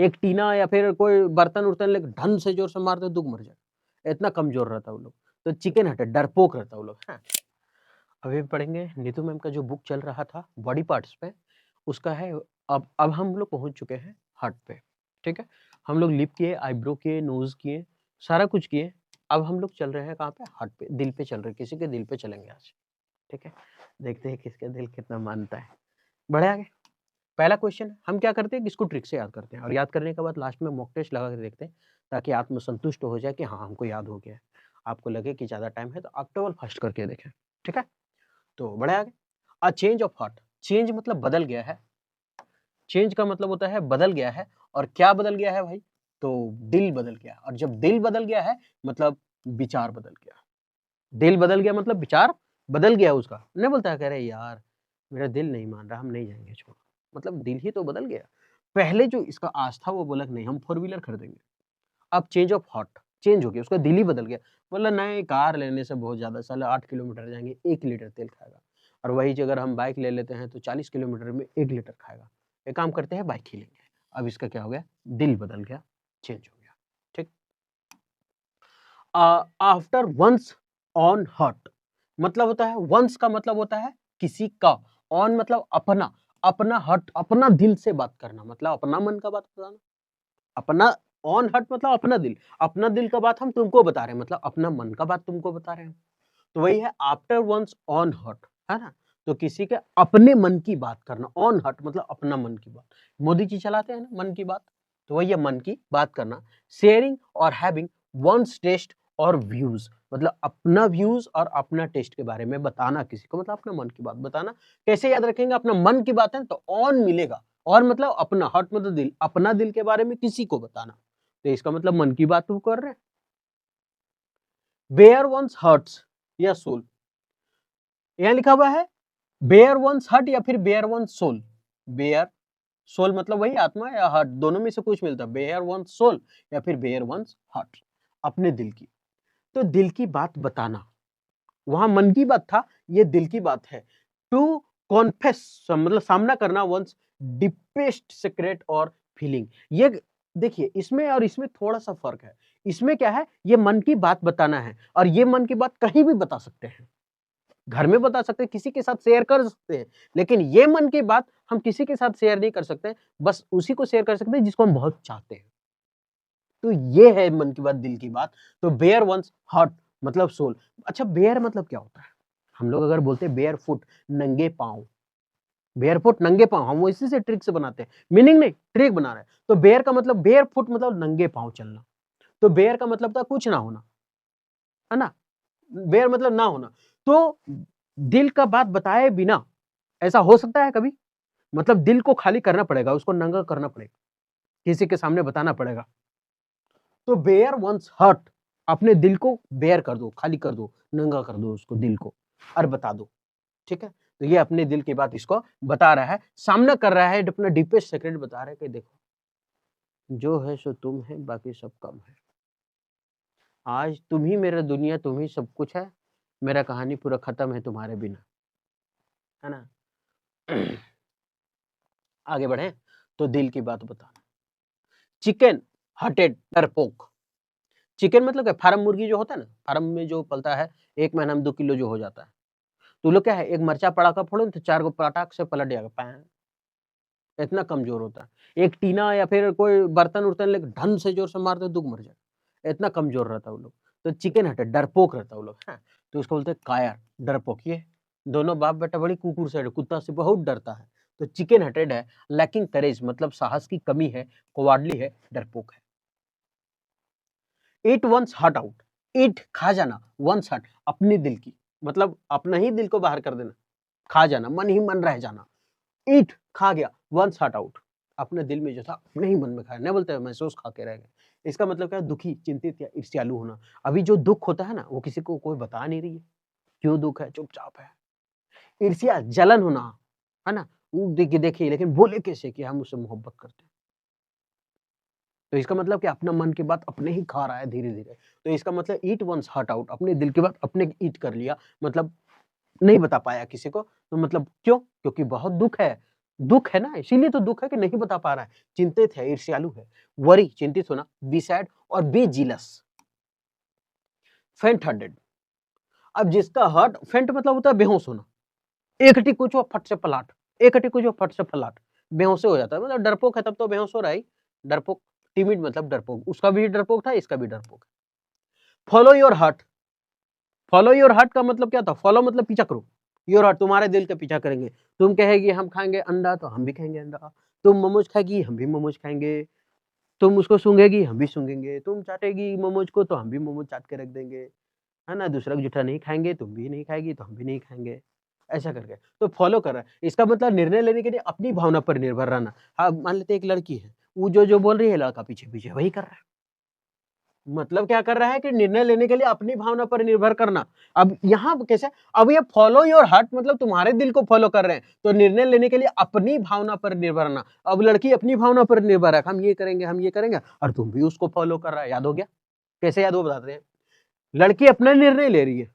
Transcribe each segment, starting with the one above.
एक टीना या फिर कोई बर्तन उर्तन लेके ढंग से जोर से मारते दुख मर जाए, इतना कमजोर रहता है वो लोग। तो चिकन हट है, डरपोक रहता है वो लोग। हाँ, अभी पढ़ेंगे नीतू मैम का जो बुक चल रहा था बॉडी पार्ट्स पे, उसका है। अब हम लोग पहुंच चुके हैं हार्ट पे। ठीक है, हम लोग लिप किए, आईब्रो किए, नोज किए, सारा कुछ किए। अब हम लोग चल रहे हैं कहाँ पे? हार्ट पे, दिल पे चल रहे हैं, किसी के दिल पे चलेंगे आज। ठीक है, देखते हैं किसका दिल कितना मानता है। बढ़े आगे। पहला क्वेश्चन हम क्या करते हैं, इसको ट्रिक से याद करते हैं, और याद करने के बाद लास्ट में मॉक टेस्ट लगा के देखते हैं, ताकि आत्मसंतुष्ट हो जाए कि हाँ हमको याद हो गया है। आपको लगे कि ज्यादा टाइम है तो आप टेबल फर्स्ट करके देखें। ठीक है, तो बढ़े आगे। A change of heart, change मतलब बदल गया है। चेंज का मतलब होता है बदल गया है। और क्या बदल गया है भाई? तो दिल बदल गया। और जब दिल बदल गया है मतलब विचार बदल गया। दिल बदल गया मतलब विचार बदल गया उसका। नहीं बोलता है कह रहे यार मेरा दिल नहीं मान रहा, हम नहीं जाएंगे, छोड़ो। मतलब दिल ही तो बदल गया। पहले जो इसका आस था वो बोला कि नहीं हम फोर व्हीलर खरीदेंगे। अब चेंज ऑफ हार्ट, चेंज हो गया, उसका दिल ही बदल गया। बोला नहीं, कार लेने से बहुत ज्यादा, साले 8 किलोमीटर जाएंगे 1 लीटर तेल खाएगा। और वही अगर हम बाइक ले लेते हैं तो 40 किलोमीटर में 1 लीटर खाएगा। एक काम करते हैं बाइक ही लेंगे। अब इसका क्या हो गया? दिल बदल गया, चेंज हो गया। ठीक। आफ्टर वंस ऑन हर्ट मतलब होता है, वंस का मतलब होता है किसी का, ऑन मतलब अपना, अपना हर्ट अपना दिल से बात करना, मतलब अपना मन का बात बताना। अपना ऑन हर्ट मतलब अपना दिल, अपना दिल का बात हम तुमको बता रहे हैं, मतलब अपना मन का बात तुमको बता रहे हैं। तो वही है आफ्टर वंस ऑन हर्ट, है ना। तो किसी के अपने मन की बात करना, ऑन हर्ट मतलब अपना मन की बात। मोदी जी चलाते हैं ना मन की बात, तो वही है मन की बात करना। शेयरिंग और हैविंग वंस टेस्ट और व्यूज, मतलब अपना व्यूज और अपना टेस्ट के बारे में बताना किसी को, मतलब अपना मन की बात बताना। कैसे याद रखेंगे? अपना मन की बात है तो ऑन मिलेगा, और मतलब अपना, हर्ट मतलब दिल, अपना दिल के बारे में किसी को बताना। तो इसका मतलब मन की बात तुम कर रहे हैं। बेयर वंस हर्ट्स या सोल, यहां लिखा हुआ है बेयर वंस हर्ट या फिर bare one's soul. Bare soul मतलब वही आत्मा या हार्ट, दोनों में से कुछ मिलता है, बेयर वंस सोल या फिर बेयर वंस हार्ट, अपने दिल की। तो दिल की बात बताना, वहां मन की बात था, ये दिल की बात है। टू कॉन्फेस मतलब सामना करना वंस डीपेस्ट सीक्रेट और फीलिंग। ये देखिए, इसमें और इसमें थोड़ा सा फर्क है। इसमें क्या है, ये मन की बात बताना है, और ये मन की बात कहीं भी बता सकते हैं, घर में बता सकते हैं, किसी के साथ शेयर कर सकते हैं। लेकिन ये मन की बात हम किसी के साथ शेयर नहीं कर सकते, बस उसी को शेयर कर सकते हैं जिसको हम बहुत चाहते हैं। तो ये है मन की बात, दिल की बात। तो बेयर वंस हार्ट मतलब सोल। अच्छा, बेयर मतलब क्या होता है? हम लोग अगर बोलते हैं बेयर फुट, नंगे पांव, बेयर फुट नंगे पांव, हम वो इसी से ट्रिक से बनाते हैं, मीनिंग नहीं, ट्रिक बना रहे हैं। तो बेयर का मतलब, बेयर फुट मतलब नंगे पांव चलना। तो बेयर का मतलब था कुछ ना होना, है ना। बेयर मतलब ना होना। तो दिल का बात बताए बिना ऐसा हो सकता है कभी? मतलब दिल को खाली करना पड़ेगा, उसको नंगा करना पड़ेगा, किसी के सामने बताना पड़ेगा। तो बेयर वंस हर्ट, अपने दिल को बेयर कर दो, खाली कर दो, नंगा कर दो उसको, दिल को, और बता दो। ठीक है, तो ये अपने दिल की बात इसको बता रहा है, सामना कर रहा है, अपना डीपेस्ट सीक्रेट बता रहा है कि देखो जो है सो तुम है, बाकी सब कम है। आज तुम ही मेरा दुनिया, तुम ही सब कुछ है, मेरा कहानी पूरा खत्म है तुम्हारे बिना, है ना। आगे बढ़े, तो दिल की बात बताना। चिकन हटेड डरपोक। चिकन मतलब क्या? फार्म मुर्गी जो होता है ना, फार्म में जो पलता है, 1 महीना में 2 किलो जो हो जाता है। तो लोग क्या है, एक मर्चा पड़ाका फोड़ो तो 4 गो पटाख से पलट जाएगा, पैं। इतना कमजोर होता है। एक टीना या फिर कोई बर्तन उर्तन लेके ढंग से जोर से मार दो दुख मर जाए, इतना कमजोर रहता है वो लोग। तो चिकन हटे डरपोक रहता है वो लोग, हाँ। तो उसको बोलते हैं कायर, डरपोक। ये दोनों बाप बेटा बड़ी कुकुर से, कुत्ता से बहुत डरता है। तो चिकन हटेड है, लैकिंग करेज मतलब साहस की कमी है, कोवार्डली है, डरपोक है। Eat one's heart out, eat खा जाना, वंस हर्ट अपने दिल की, मतलब अपना ही दिल को बाहर कर देना, खा जाना, मन ही मन रह जाना। ईट खा गया, वंस हर्ट आउट अपने दिल में जो था अपने ही मन में खाया, नहीं बोलते महसूस खा के रह गए। इसका मतलब क्या है? दुखी, चिंतित या ईर्ष्यालु होना। अभी जो दुख होता है ना, वो किसी को कोई बता नहीं रही है क्यों दुख है, चुपचाप है। ईर्ष्या, जलन होना, है ना। वो देखिए देखिए, लेकिन बोले कैसे कि हम उससे मोहब्बत करते हैं। तो इसका मतलब कि अपना मन की बात अपने ही खा रहा है धीरे धीरे। तो इसका मतलब ईट वंस हर्ट आउट, अपने दिल की बात अपने ईट कर लिया, मतलब नहीं बता पाया किसी को। तो मतलब क्यों? क्योंकि बहुत दुख है, दुख है ना, इसीलिए तो दुख है कि नहीं बता पा रहा है, चिंतित है, ईर्ष्यालु है। वरी चिंतित होना, बी सैड और बी जीलस। फेंट हार्टेड, अब जिसका हर्ट, फेंट मतलब होता है बेहोश होना, एकटी कुछ हो फट से पलाट, एकटी कुछ हो फट से फलाट, बेहोश हो जाता है, मतलब डरपोक है तब तो बेहोश हो रहा है। डरपोक, टिमिड मतलब डरपोक, उसका भी डरपोक था, इसका भी डरपोक। Follow your heart, follow your heart का मतलब क्या था? फॉलो मतलब पीछा करो, योर हार्ट तुम्हारे दिल का पीछा करेंगे। तुम कहेगी हम खाएंगे अंडा तो हम भी खाएंगे अंडा, तुम मोमोज खाएगी हम भी मोमोज खाएंगे, तुम उसको सूंघेगी हम भी सूंघेंगे, तुम चाटेगी मोमोज को तो हम भी मोमोज चाट के रख देंगे, है ना, दूसरा का जूठा नहीं खाएंगे, तुम भी नहीं खाएगी तो हम भी नहीं खाएंगे, ऐसा करके तो फॉलो कर रहा है। इसका मतलब निर्णय लेने के लिए अपनी भावना पर निर्भर रहना। हाँ, मान लेते एक लड़की है, वो जो जो बोल रही है लड़का पीछे पीछे वही कर रहा है, मतलब क्या कर रहा है कि निर्णय लेने के लिए अपनी भावना पर निर्भर करना। अब यहाँ कैसे, अब ये फॉलो योर हार्ट मतलब तुम्हारे दिल को फॉलो कर रहे हैं, तो निर्णय लेने के लिए अपनी भावना पर निर्भर रहना। अब लड़की अपनी भावना पर निर्भर है, हम ये करेंगे, और तुम भी उसको फॉलो कर रहा है। याद हो गया? कैसे याद हो बताते हैं। लड़की अपना निर्णय ले रही है,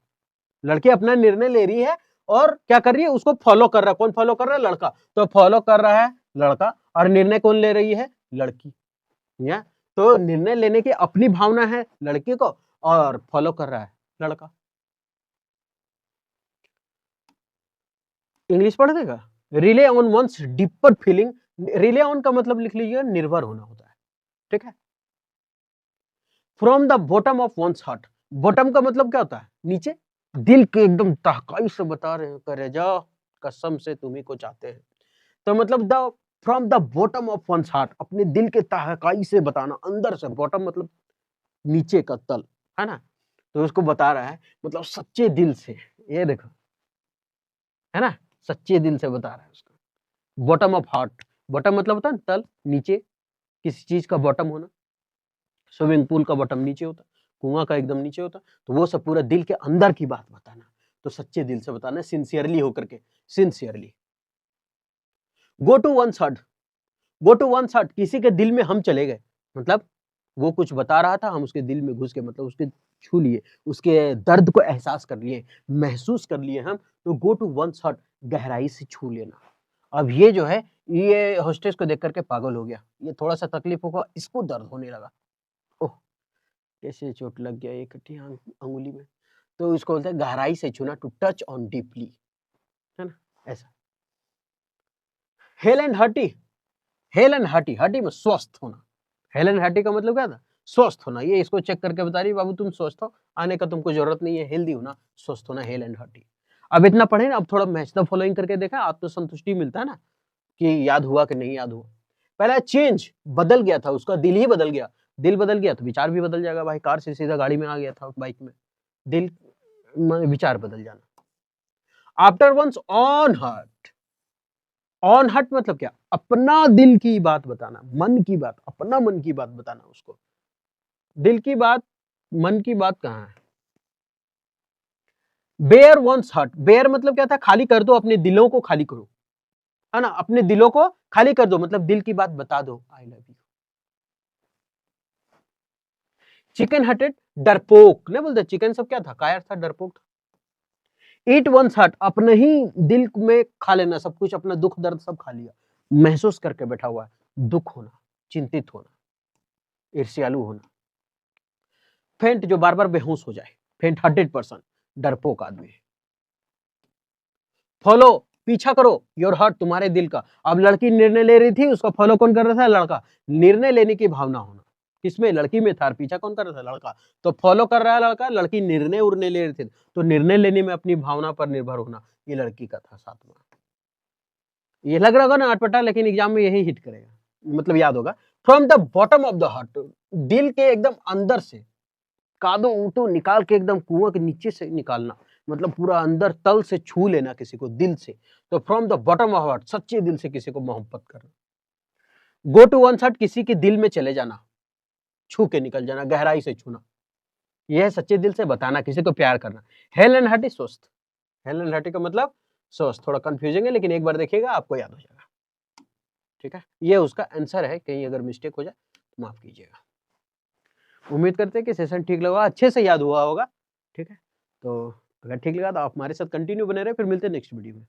लड़की अपना निर्णय ले रही है और क्या कर रही है, उसको फॉलो कर रहा है। कौन फॉलो कर रहा है? लड़का। तो फॉलो कर रहा है लड़का, और निर्णय कौन ले रही है? लड़की। या तो निर्णय लेने की अपनी भावना है लड़की को, और फॉलो कर रहा है लड़का। इंग्लिश पढ़ देगा। Rely on one's deeper feeling, rely on का मतलब लिख लीजिए निर्भर होना होता है, ठीक है। From the bottom of once heart, bottom का मतलब क्या होता है? नीचे, दिल के एकदम तहकाई से बता रहे हैं, करे जा कसम से तुम्ही को चाहते हैं, तो मतलब the from the bottom of once heart, अपने दिल के तहकाई से बताना, अंदर से। बॉटम मतलब नीचे का तल, है ना, तो उसको बता रहा है, मतलब सच्चे दिल से। ये देखो, है ना, सच्चे दिल से बता रहा है उसको। बॉटम ऑफ हार्ट, बॉटम मतलब होता है तल, नीचे, किसी चीज का बॉटम होना। स्विमिंग पूल का बॉटम नीचे होता, कुआं का एकदम नीचे होता, तो वो सब पूरा दिल के अंदर की बात बताना, तो सच्चे दिल से बताना, सिंसियरली होकर के, sincerely. Go to one heart, go to one heart, किसी के दिल में हम चले गए, मतलब वो कुछ बता रहा था, हम उसके दिल में घुस के, मतलब उसके छू लिए, उसके दर्द को एहसास कर लिए, महसूस कर लिए हम, तो गो टू वन हार्ट, गहराई से छू लेना। अब ये जो है, ये होस्टेस को देख करके पागल हो गया, ये थोड़ा सा तकलीफ होगा, इसको दर्द होने लगा। ओह, कैसे चोट लग गया एक अंगुली में, तो इसको बोलते हैं गहराई से छूना, टू टच ऑन डीपली, है ना, ऐसा। Hello and hearty, hello and hearty, hearty में स्वस्थ होना, हेल एंड हर्टी का मतलब क्या था? स्वस्थ होना। ये इसको चेक करके बता रही, बाबू तुम स्वस्थ हो, आने का तुमको जरूरत नहीं है, हेल्दी होना, स्वस्थ होना, हेल एंड हर्टी। अब इतना पढ़े ना, अब थोड़ा मैच द फॉलोइंग करके देखा, आत्मसंतुष्टि मिलता है ना, कि याद हुआ कि नहीं याद हुआ। पहला चेंज, बदल गया था, उसका दिल ही बदल गया, दिल बदल गया तो विचार भी बदल जाएगा भाई, कार से सीधा गाड़ी में आ गया था, बाइक में, दिल विचार बदल जाना। After one's own heart, own heart मतलब क्या? अपना दिल की बात बताना, मन की बात, अपना मन की बात बताना उसको। दिल की बात, मन की बात कहाँ है? बेयर वंस हार्ट, बेयर मतलब क्या था? खाली कर दो, अपने दिलों को खाली करो, है ना, अपने दिलों को खाली कर दो, मतलब दिल की बात बता दो, आई लव यू। चिकन हटेड, डरपोक नहीं बोलते, चिकन सब क्या था? कायर था, डरपोक था। ईट वंस हार्ट, अपने ही दिल में खा लेना सब कुछ, अपना दुख दर्द सब खा लिया, महसूस करके बैठा हुआ है, दुख होना, चिंतित होना, ईर्ष्यालु होना। फेंट, जो बार बार बेहोश हो जाए, फेंट हार्टेड पर्सन, डरपोक आदमी। फॉलो, पीछा करो, योर हार्ट, तुम्हारे दिल का। अब लड़की निर्णय ले रही थी, उसका फॉलो कौन कर रहा था? लड़का। निर्णय लेने की भावना होना किसमें? लड़की में था, पीछा कौन कर रहा था? लड़का। तो फॉलो कर रहा है लड़का, लड़की निर्णय उड़ने ले रही थी, तो निर्णय लेने में अपनी भावना पर निर्भर होना, ये लड़की का था सातवां। ये लग रहा होगा ना अटपटा, लेकिन एग्जाम में यही हिट करेगा, मतलब याद होगा। From the bottom of the heart, दिल के एकदम अंदर से, कादो ऊंटो निकाल के एकदम कुआं के नीचे से निकालना, मतलब पूरा अंदर तल से छू लेना किसी को, दिल से। तो from the bottom of heart, सच्चे दिल से किसी को मोहब्बत करना। गो टू वन साइड, किसी के दिल में चले जाना, छू के निकल जाना, गहराई से छूना, यह है सच्चे दिल से बताना, किसी को प्यार करना। हेल एंड हार्टी, स्वस्थ, हेल एंड हार्टी का मतलब स्वस्थ, थोड़ा कंफ्यूजिंग है, लेकिन एक बार देखिएगा आपको याद हो जाएगा, ठीक है। ये उसका आंसर है, कहीं अगर मिस्टेक हो जाए तो माफ कीजिएगा। उम्मीद करते हैं कि सेशन ठीक लगा, अच्छे से याद हुआ होगा, ठीक है। तो अगर ठीक लगा तो आप हमारे साथ कंटिन्यू बने रहे, फिर मिलते हैं नेक्स्ट वीडियो में।